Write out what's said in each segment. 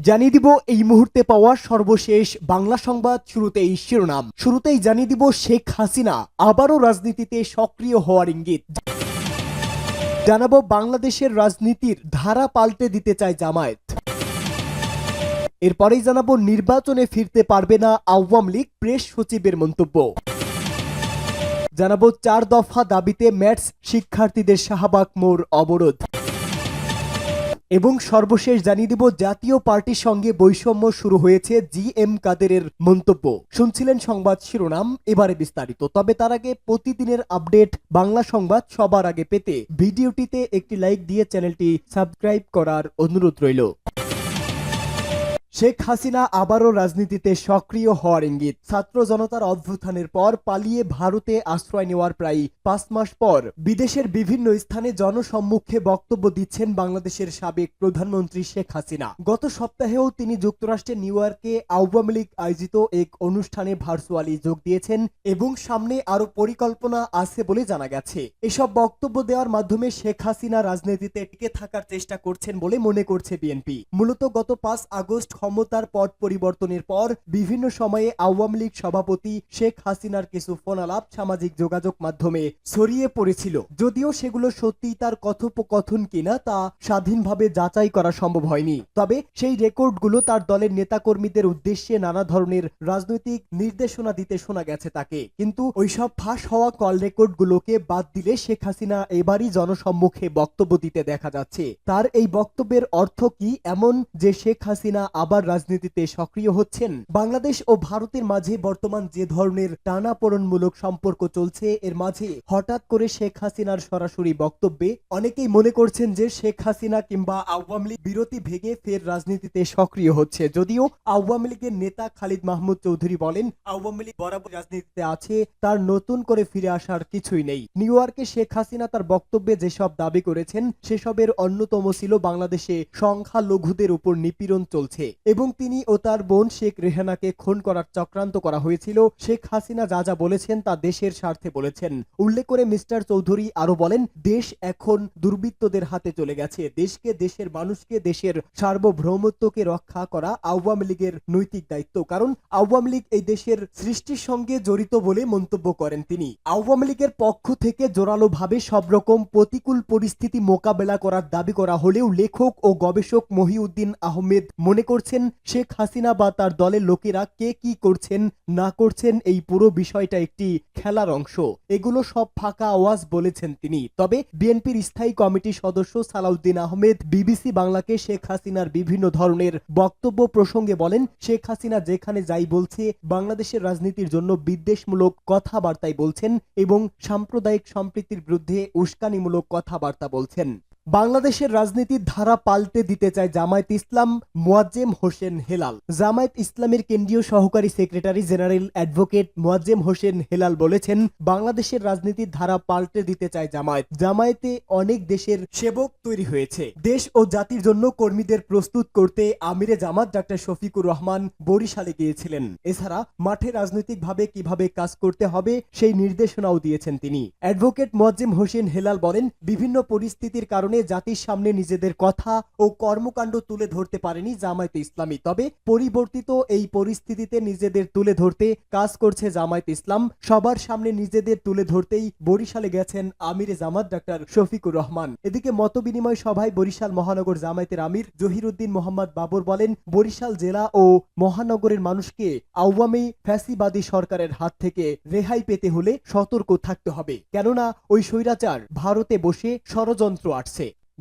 জানিয়ে দিব এই মুহূর্তে পাওয়া সর্বশেষ বাংলা সংবাদ। শুরুতেই শিরোনাম। শুরুতেই জানিয়ে দিব শেখ হাসিনা আবারও রাজনীতিতে সক্রিয় হওয়ার ইঙ্গিত। জানাবো বাংলাদেশের রাজনীতির ধারা পাল্টে দিতে চায় জামায়াত। এরপরেই জানাবো নির্বাচনে ফিরতে পারবে না আওয়ামী লীগ, প্রেস সচিবের মন্তব্য। জানাবো 4 দফা দাবিতে ম্যাটস শিক্ষার্থীদের শাহবাগ মোড় অবরোধ। এবং সর্বশেষ জানিয়ে দিব জাতীয় পার্টির সঙ্গে বৈষম্য শুরু হয়েছে, জিএম কাদেরের মন্তব্য। শুনছিলেন সংবাদ শিরোনাম, এবারে বিস্তারিত। তবে তার আগে প্রতিদিনের আপডেট বাংলা সংবাদ সবার আগে পেতে ভিডিওটিতে একটি লাইক দিয়ে চ্যানেলটি সাবস্ক্রাইব করার অনুরোধ রইল। শেখ হাসিনা আবারও রাজনীতিতে সক্রিয় হওয়ার ইঙ্গিত। ছাত্র জনতার অভ্যুত্থানের পর পালিয়ে ভারতে আশ্রয় নেওয়ার প্রায় 5 মাস পর বিদেশের বিভিন্ন স্থানে জনসম্মুখে বক্তব্য দিচ্ছেন বাংলাদেশের সাবেক প্রধানমন্ত্রী শেখ হাসিনা। গত সপ্তাহেও তিনি যুক্তরাষ্ট্রের নিউ ইয়র্কে আওয়ামী লীগ আয়োজিত এক অনুষ্ঠানে ভার্চুয়ালি যোগ দিয়েছেন এবং সামনে আরো পরিকল্পনা আছে বলে জানা গেছে। এসব বক্তব্য দেওয়ার মাধ্যমে শেখ হাসিনা রাজনীতিতে টিকে থাকার চেষ্টা করছেন বলে মনে করছে বিএনপি। মূলত গত 5 আগস্ট ক্ষমতার পট পরিবর্তনের পর বিভিন্ন সময়ে আওয়ামী লীগ সভাপতি শেখ হাসিনার কিছু ফোনালাপ সামাজিক যোগাযোগ মাধ্যমে ছড়িয়ে পড়েছিল। যদিও সেগুলো সত্যিই তার কথোপকথন কিনা তা স্বাধীনভাবে যাচাই করা সম্ভব হয়নি। তবে সেই রেকর্ডগুলো তার দলের নেতাকর্মীদের উদ্দেশ্যে নানা ধরনের রাজনৈতিক নির্দেশনা দিতে শোনা গেছে তাকে। কিন্তু ওইসব ফাঁস হওয়া কল রেকর্ডগুলোকে বাদ দিলে শেখ হাসিনা এবারই জনসম্মুখে বক্তব্য দিতে দেখা যাচ্ছে। তার এই বক্তব্যের অর্থ কি এমন যে শেখ হাসিনা আবার রাজনীতিতে সক্রিয় হচ্ছেন? বাংলাদেশ ও ভারতের মাঝে বর্তমান যে ধরনের টানাপোড়েনমূলক সম্পর্ক চলছে, এর মাঝে হঠাৎ করে শেখ হাসিনার সরাসরি বক্তব্যে অনেকেই মনে করছেন যে শেখ হাসিনা কিংবা আওয়ামী লীগ বিরতি ভেঙে ফের রাজনীতিতে সক্রিয় হচ্ছে। যদিও আওয়ামী লীগের নেতা খালিদ মাহমুদ চৌধুরী বলেন, আওয়ামী লীগ বরাবর রাজনীতিতে আছে, তার নতুন করে ফিরে আসার কিছুই নেই। নিউ ইয়র্কে শেখ হাসিনা তার বক্তব্যে যেসব দাবি করেছেন সেসবের অন্যতম ছিল বাংলাদেশে সংখ্যালঘুদের উপর নিপীড়ন চলছে এবং তিনি ও তার বোন শেখ রেহানাকে খুন করার চক্রান্ত করা হয়েছিল। শেখ হাসিনা যা যা বলেছেন তা দেশের স্বার্থে বলেছেন। উল্লেখ করে মিস্টার চৌধুরী আরো বলেন, দেশ এখন দুর্বৃত্তদের হাতে চলে গেছে। দেশকে, দেশের মানুষকে, দেশের সার্বভৌমত্বকে রক্ষা করা আওয়ামী লীগের নৈতিক দায়িত্ব। কারণ আওয়ামী লীগ এই দেশের সৃষ্টির সঙ্গে জড়িত বলে মন্তব্য করেন তিনি। আওয়ামী লীগের পক্ষ থেকে জোরালোভাবে সব রকম প্রতিকূল পরিস্থিতি মোকাবেলা করার দাবি করা হলেও লেখক ও গবেষক মহিউদ্দিন আহমেদ মনে করছেন শেখ হাসিনা বা তার দলের লোকেরা কে কি করছেন না করছেন এই পুরো বিষয়টা একটি খেলার অংশ। এগুলো সব ফাঁকা আওয়াজ বলেছেন তিনি। তবে বিএনপির স্থায়ী কমিটির সদস্য সালাউদ্দিন আহমেদ বিবিসি বাংলাকে শেখ হাসিনার বিভিন্ন ধরনের বক্তব্য প্রসঙ্গে বলেন, শেখ হাসিনা যেখানে যাই বলছে বাংলাদেশের রাজনীতির জন্য বিদ্বেষমূলক কথাবার্তাই বলছেন এবং সাম্প্রদায়িক সম্প্রীতির বিরুদ্ধে উস্কানিমূলক কথাবার্তা বলছেন। বাংলাদেশের রাজনীতির ধারা পাল্টে দিতে চায় জামায়াত ইসলাম, মোয়াজ্জেম হোসেন হেলাল। জামায়াত ইসলামের কেন্দ্রীয় সহকারী secretary general advocate Moazzem Hossain Helal বলেছেন, বাংলাদেশের রাজনীতির ধারা পাল্টে দিতে চায় জামায়াত। জামায়াতে অনেক দেশের সেবক তৈরি হয়েছে। দেশ ও জাতির জন্য কর্মীদের প্রস্তুত করতে আমিরে জামাত ডাক্তার শফিকুর রহমান বরিশালে গিয়েছিলেন। এছাড়া মাঠে রাজনৈতিকভাবে কিভাবে কাজ করতে হবে সেই নির্দেশনাও দিয়েছেন তিনি। অ্যাডভোকেট মোয়াজ্জেম হোসেন হেলাল বলেন, বিভিন্ন পরিস্থিতির কারণে জাতির সামনে নিজেদের কথা ও কর্মকাণ্ড তুলে ধরতে পারেনি জামায়াতে ইসলামী। তবে পরিবর্তিত এই পরিস্থিতিতে নিজেদের তুলে ধরতে কাজ করছে জামায়াত ইসলাম। সবার সামনে নিজেদের তুলে ধরতেই বরিশালে গেছেন আমিরে জামাত ডাক্তার শফিকুর রহমান। এদিকে মতবিনিময় সভায় বরিশাল মহানগর জামায়াতের আমির জহিরুদ্দিন মোহাম্মদ বাবর বলেন, বরিশাল জেলা ও মহানগরের মানুষকে আওয়ামী ফ্যাসিবাদী সরকারের হাত থেকে রেহাই পেতে হলে সতর্ক থাকতে হবে, কেননা ওই স্বৈরাচার ভারতে বসে ষড়যন্ত্র আটছে।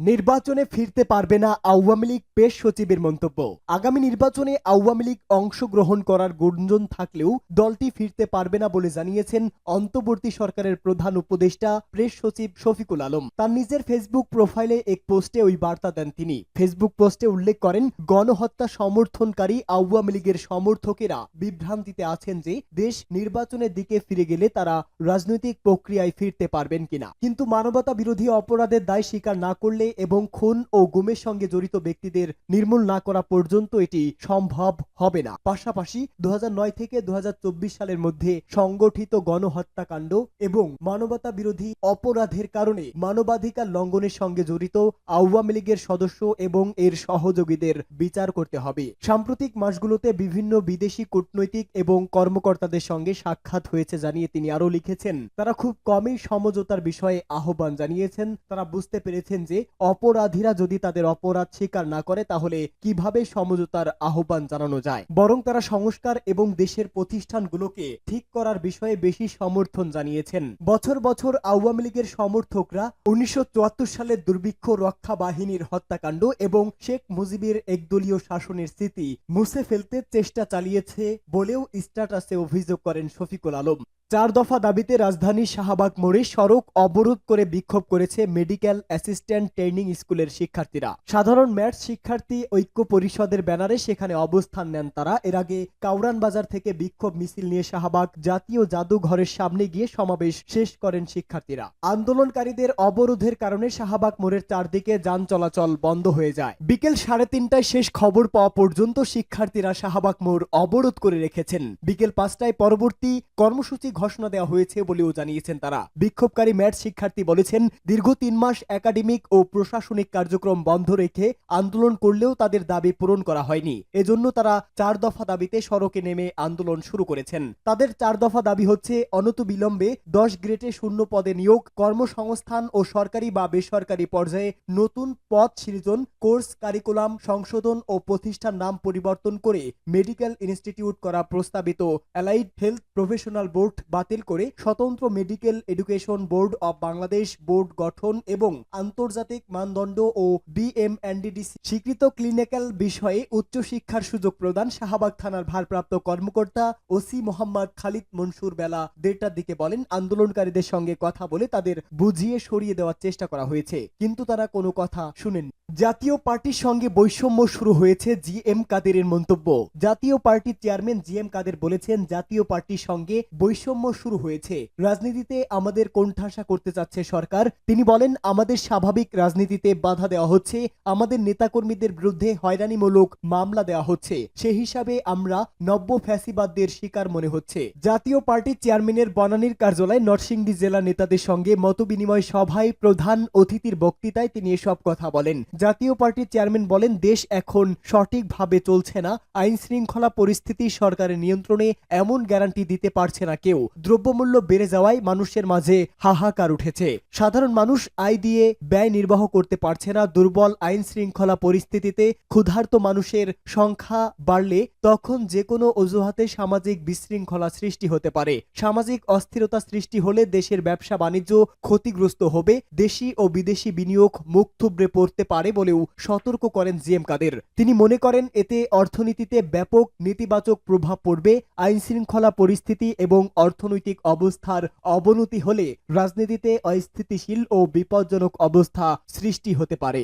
নির্বাচনে ফিরতে পারবে না আওয়ামী লীগ, প্রেস সচিবের মন্তব্য। আগামী নির্বাচনে আওয়ামী লীগ অংশগ্রহণ করার গুঞ্জন থাকলেও দলটি ফিরতে পারবে না বলে জানিয়েছেন অন্তর্বর্তী সরকারের প্রধান উপদেষ্টা প্রেস সচিব শফিকুল আলম। তার নিজের ফেসবুক প্রোফাইলে এক পোস্টে ওই বার্তা দেন তিনি। ফেসবুক পোস্টে উল্লেখ করেন, গণহত্যা সমর্থনকারী আওয়ামী লীগের সমর্থকেরা বিভ্রান্তিতে আছেন যে দেশ নির্বাচনের দিকে ফিরে গেলে তারা রাজনৈতিক প্রক্রিয়ায় ফিরতে পারবেন কিনা। কিন্তু মানবতা বিরোধী অপরাধের দায় স্বীকার না করলে করলে এবং খুন ও গুমের সঙ্গে জড়িত ব্যক্তিদের নির্মূল না করা পর্যন্ত এটি সম্ভব হবে না। পাশাপাশি 2009 থেকে 2024 সালের মধ্যে সংগঠিত গণহত্যাকাণ্ড এবং মানবতা বিরোধী অপরাধের কারণে মানবাধিকার লঙ্ঘনের সঙ্গে জড়িত আওয়ামী লীগের সদস্য এবং এর সহযোগীদের বিচার করতে হবে। সাম্প্রতিক মাসগুলোতে বিভিন্ন বিদেশি কূটনৈতিক এবং কর্মকর্তাদের সঙ্গে সাক্ষাৎ হয়েছে জানিয়ে তিনি আরো লিখেছেন, তারা খুব কমই সমঝোতার বিষয়ে আহ্বান জানিয়েছেন। তারা বুঝতে পেরেছেন যে অপরাধীরা যদি তাদের অপরাধ স্বীকার না করে তাহলে কিভাবে সমঝোতার আহ্বান জানানো যায়, বরং তারা সংস্কার এবং দেশের প্রতিষ্ঠানগুলোকে ঠিক করার বিষয়ে বেশি সমর্থন জানিয়েছেন। বছর বছর আওয়ামী লীগের সমর্থকরা 1974 সালের দুর্ভিক্ষ রক্ষা বাহিনীর হত্যাকাণ্ড এবং শেখ মুজিবের একদলীয় শাসনের স্মৃতি মুছে ফেলতে চেষ্টা চালিয়েছে বলেও স্ট্যাটাসে অভিযোগ করেন শফিকুল আলম। 4 দফা দাবিতে রাজধানী শাহবাগ মোড়ে সড়ক অবরোধ করে বিক্ষোভ করেছে মেডিকেল অ্যাসিস্ট্যান্ট ট্রেনিং স্কুলের শিক্ষার্থীরা। সাধারণ ম্যাথ শিক্ষার্থী ঐক্য পরিষদের ব্যানারে সেখানে অবস্থান নেন তারা। এর আগে কাউরান বাজার থেকে বিক্ষোভ মিছিল নিয়ে শাহবাগ জাতীয় জাদুঘরের সামনে গিয়ে সমাবেশ শেষ করেন শিক্ষার্থীরা। আন্দোলনকারীদের অবরোধের কারণে শাহবাগ মোড়ের চারদিকে যান চলাচল বন্ধ হয়ে যায়। বিকেল 3:30টায় শেষ খবর পাওয়া পর্যন্ত শিক্ষার্থীরা শাহবাগ মোড় অবরোধ করে রেখেছেন। বিকেল 5টায় পরবর্তী কর্মসূচি ঘোষণা দেওয়া হয়েছে বলেও জানিয়েছেন তারা। বিক্ষোভকারী ম্যাথ শিক্ষার্থী বলেছেন, দীর্ঘ 3 মাস একাডেমিক ও প্রশাসনিক কার্যক্রম বন্ধ রেখে আন্দোলন করলেও তাদের দাবি পূরণ করা হয়নি। এজন্য তারা 4 দফা দাবিতে সড়কে নেমে আন্দোলন শুরু করেছেন। তাদের 4 দফা দাবি হচ্ছে অনতিবিলম্বে 10 গ্রেডে শূন্য পদে নিয়োগ, কর্মসংস্থান ও সরকারি বা বেসরকারি পর্যায়ে নতুন পদ সৃজন, কোর্স কারিকুলাম সংশোধন ও প্রতিষ্ঠান নাম পরিবর্তন করে মেডিকেল ইনস্টিটিউট করা, প্রস্তাবিত অ্যালাইড হেলথ প্রফেশনাল বোর্ড বাতিল করে স্বতন্ত্র medical education board of Bangladesh board গঠন এবং আন্তর্জাতিক মানদণ্ড ও BMNDDC স্বীকৃত ক্লিনিক্যাল বিষয়ে উচ্চশিক্ষার সুযোগ প্রদান। শাহবাগ থানার ভারপ্রাপ্ত কর্মকর্তা ওসি মোহাম্মদ খালিদ মনসুর বেলা 1:30টার দিকে বলেন, আন্দোলনকারীদের সঙ্গে কথা বলে তাদের বুঝিয়ে সরিয়ে দেওয়ার চেষ্টা করা হয়েছে, কিন্তু তারা কোনো কথা শুনেননি। জাতীয় পার্টির সঙ্গে বৈষম্য শুরু হয়েছে, GM কাদেরের মন্তব্য। জাতীয় পার্টির চেয়ারম্যান GM কাদের বলেছেন, জাতীয় পার্টির সঙ্গে বৈষম্য শুরু হয়েছে। রাজনীতিতে আমাদের কোণঠাসা করতে চাচ্ছে সরকার। তিনি বলেন, আমাদের স্বাভাবিক রাজনীতিতে বাধা দেওয়া হচ্ছে, আমাদের নেতাকর্মীদের বিরুদ্ধে হয়রানিমূলক মামলা দেওয়া হচ্ছে। সেই হিসাবে আমরা নব্য ফ্যাসিবাদদের শিকার মনে হচ্ছে। জাতীয় পার্টির চেয়ারম্যানের বনানীর কার্যালয়ে নরসিংদী জেলা নেতাদের সঙ্গে মতবিনিময় সভায় প্রধান অতিথির বক্তৃতায় তিনি এসব কথা বলেন। জাতীয় পার্টির চেয়ারম্যান বলেন, দেশ এখন সঠিকভাবে চলছে না, আইন শৃঙ্খলা পরিস্থিতি সরকারের নিয়ন্ত্রণে এমন গ্যারান্টি দিতে পারছে না কেউ। দ্রব্যমূল্য বেড়ে যাওয়ায় মানুষের মাঝে হাহাকার উঠেছে। সাধারণ মানুষ আয় দিয়ে ব্যয় নির্বাহ করতে পারছে না। দুর্বল আইন শৃঙ্খলা পরিস্থিতিতে ক্ষুধার্ত মানুষের সংখ্যা বাড়লে তখন যে কোনো অজুহাতে সামাজিক বিশৃঙ্খলা সৃষ্টি হতে পারে। সামাজিক অস্থিরতা সৃষ্টি হলে দেশের ব্যবসা বাণিজ্য ক্ষতিগ্রস্ত হবে, দেশি ও বিদেশি বিনিয়োগ মুখ থুবড়ে পড়তে পারে বলেও সতর্ক করেন GM কাদের। তিনি মনে করেন, এতে অর্থনীতিতে ব্যাপক নেতিবাচক প্রভাব পড়বে। আইন শৃঙ্খলা পরিস্থিতি এবং অর্থনৈতিক অবস্থার অবনতি হলে রাজনীতিতে অস্থিতিশীল ও বিপজ্জনক অবস্থা সৃষ্টি হতে পারে।